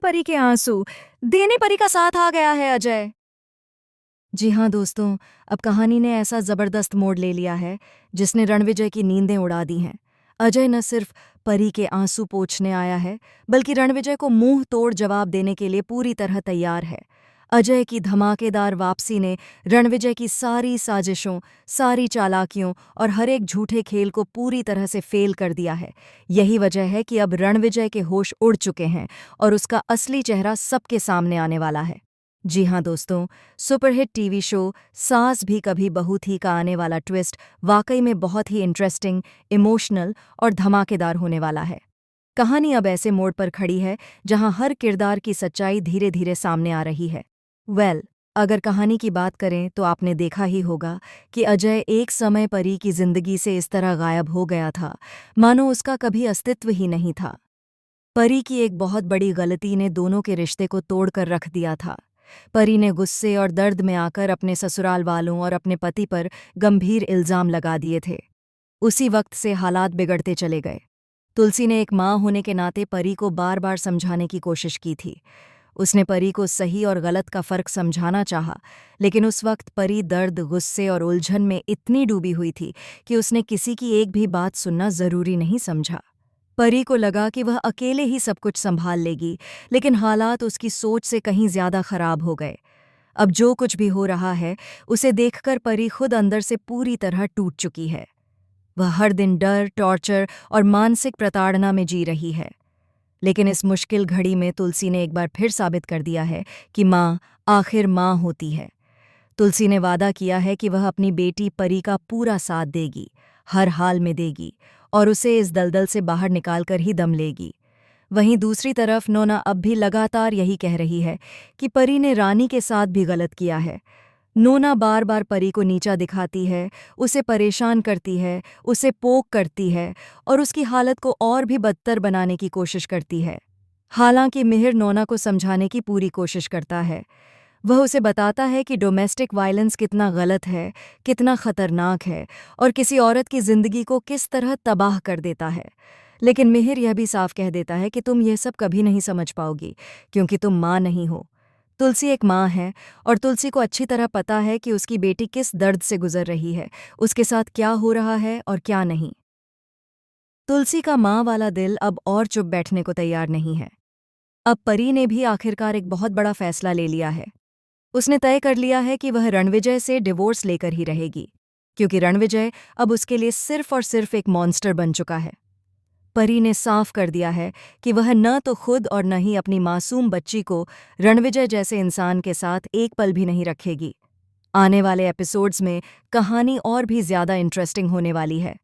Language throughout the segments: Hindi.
परी के आंसू, देने परी का साथ आ गया है अजय। जी हाँ दोस्तों, अब कहानी ने ऐसा जबरदस्त मोड़ ले लिया है जिसने रणविजय की नींदें उड़ा दी हैं। अजय न सिर्फ परी के आंसू पोंछने आया है, बल्कि रणविजय को मुंह तोड़ जवाब देने के लिए पूरी तरह तैयार है। अजय की धमाकेदार वापसी ने रणविजय की सारी साजिशों, सारी चालाकियों और हर एक झूठे खेल को पूरी तरह से फेल कर दिया है। यही वजह है कि अब रणविजय के होश उड़ चुके हैं और उसका असली चेहरा सबके सामने आने वाला है। जी हाँ दोस्तों, सुपरहिट टीवी शो सास भी कभी बहू थी का आने वाला ट्विस्ट वाकई में बहुत ही इंटरेस्टिंग, इमोशनल और धमाकेदार होने वाला है। कहानी अब ऐसे मोड़ पर खड़ी है जहां हर किरदार की सच्चाई धीरे धीरे सामने आ रही है। अगर कहानी की बात करें तो आपने देखा ही होगा कि अजय एक समय परी की जिंदगी से इस तरह गायब हो गया था, मानो उसका कभी अस्तित्व ही नहीं था। परी की एक बहुत बड़ी गलती ने दोनों के रिश्ते को तोड़कर रख दिया था। परी ने गुस्से और दर्द में आकर अपने ससुराल वालों और अपने पति पर गंभीर इल्जाम लगा दिए थे। उसी वक्त से हालात बिगड़ते चले गए। तुलसी ने एक माँ होने के नाते परी को बार बार समझाने की कोशिश की थी। उसने परी को सही और गलत का फर्क समझाना चाहा, लेकिन उस वक्त परी दर्द, गुस्से और उलझन में इतनी डूबी हुई थी कि उसने किसी की एक भी बात सुनना जरूरी नहीं समझा। परी को लगा कि वह अकेले ही सब कुछ संभाल लेगी, लेकिन हालात उसकी सोच से कहीं ज्यादा खराब हो गए। अब जो कुछ भी हो रहा है, उसे देखकर परी खुद अंदर से पूरी तरह टूट चुकी है। वह हर दिन डर, टॉर्चर और मानसिक प्रताड़ना में जी रही है। लेकिन इस मुश्किल घड़ी में तुलसी ने एक बार फिर साबित कर दिया है कि माँ आखिर माँ होती है। तुलसी ने वादा किया है कि वह अपनी बेटी परी का पूरा साथ देगी, हर हाल में देगी और उसे इस दलदल से बाहर निकालकर ही दम लेगी। वहीं दूसरी तरफ नोना अब भी लगातार यही कह रही है कि परी ने रानी के साथ भी गलत किया है। नोना बार बार परी को नीचा दिखाती है, उसे परेशान करती है, उसे पोक करती है और उसकी हालत को और भी बदतर बनाने की कोशिश करती है। हालांकि मिहिर नोना को समझाने की पूरी कोशिश करता है। वह उसे बताता है कि डोमेस्टिक वायलेंस कितना गलत है, कितना खतरनाक है और किसी औरत की जिंदगी को किस तरह तबाह कर देता है। लेकिन मिहिर यह भी साफ कह देता है कि तुम यह सब कभी नहीं समझ पाओगी, क्योंकि तुम माँ नहीं हो। तुलसी एक माँ है और तुलसी को अच्छी तरह पता है कि उसकी बेटी किस दर्द से गुजर रही है, उसके साथ क्या हो रहा है और क्या नहीं। तुलसी का माँ वाला दिल अब और चुप बैठने को तैयार नहीं है। अब परी ने भी आखिरकार एक बहुत बड़ा फैसला ले लिया है। उसने तय कर लिया है कि वह रणविजय से डिवोर्स लेकर ही रहेगी, क्योंकि रणविजय अब उसके लिए सिर्फ और सिर्फ एक मॉन्स्टर बन चुका है। परी ने साफ कर दिया है कि वह न तो खुद और न ही अपनी मासूम बच्ची को रणविजय जैसे इंसान के साथ एक पल भी नहीं रखेगी। आने वाले एपिसोड्स में कहानी और भी ज्यादा इंटरेस्टिंग होने वाली है,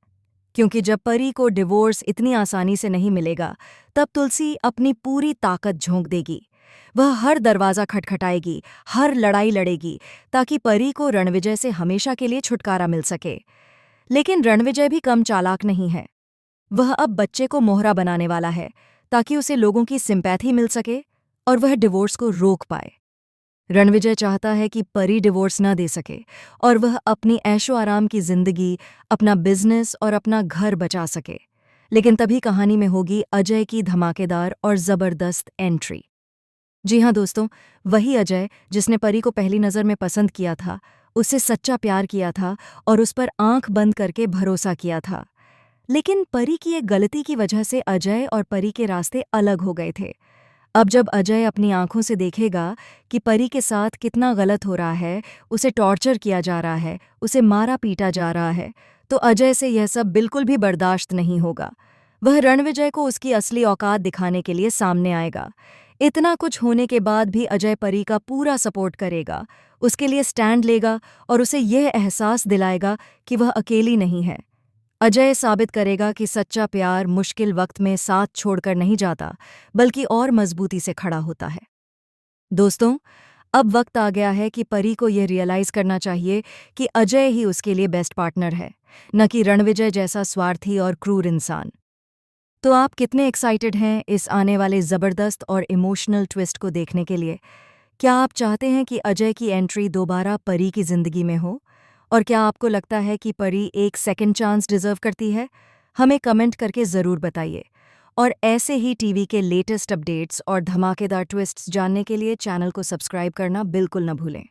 क्योंकि जब परी को डिवोर्स इतनी आसानी से नहीं मिलेगा, तब तुलसी अपनी पूरी ताकत झोंक देगी। वह हर दरवाज़ा खटखटाएगी, हर लड़ाई लड़ेगी, ताकि परी को रणविजय से हमेशा के लिए छुटकारा मिल सके। लेकिन रणविजय भी कम चालाक नहीं है। वह अब बच्चे को मोहरा बनाने वाला है, ताकि उसे लोगों की सिंपैथी मिल सके और वह डिवोर्स को रोक पाए। रणविजय चाहता है कि परी डिवोर्स न दे सके और वह अपनी ऐशो आराम की जिंदगी, अपना बिजनेस और अपना घर बचा सके। लेकिन तभी कहानी में होगी अजय की धमाकेदार और जबरदस्त एंट्री। जी हाँ दोस्तों, वही अजय जिसने परी को पहली नज़र में पसंद किया था, उससे सच्चा प्यार किया था और उस पर आंख बंद करके भरोसा किया था। लेकिन परी की एक गलती की वजह से अजय और परी के रास्ते अलग हो गए थे। अब जब अजय अपनी आंखों से देखेगा कि परी के साथ कितना गलत हो रहा है, उसे टॉर्चर किया जा रहा है, उसे मारा पीटा जा रहा है, तो अजय से यह सब बिल्कुल भी बर्दाश्त नहीं होगा। वह रणविजय को उसकी असली औकात दिखाने के लिए सामने आएगा। इतना कुछ होने के बाद भी अजय परी का पूरा सपोर्ट करेगा, उसके लिए स्टैंड लेगा और उसे यह एहसास दिलाएगा कि वह अकेली नहीं है। अजय साबित करेगा कि सच्चा प्यार मुश्किल वक्त में साथ छोड़कर नहीं जाता, बल्कि और मजबूती से खड़ा होता है। दोस्तों, अब वक्त आ गया है कि परी को यह रियलाइज करना चाहिए कि अजय ही उसके लिए बेस्ट पार्टनर है, न कि रणविजय जैसा स्वार्थी और क्रूर इंसान। तो आप कितने एक्साइटेड हैं इस आने वाले ज़बरदस्त और इमोशनल ट्विस्ट को देखने के लिए? क्या आप चाहते हैं कि अजय की एंट्री दोबारा परी की ज़िंदगी में हो? और क्या आपको लगता है कि परी एक सेकंड चांस डिज़र्व करती है? हमें कमेंट करके ज़रूर बताइए। और ऐसे ही टीवी के लेटेस्ट अपडेट्स और धमाकेदार ट्विस्ट्स जानने के लिए चैनल को सब्सक्राइब करना बिल्कुल न भूलें।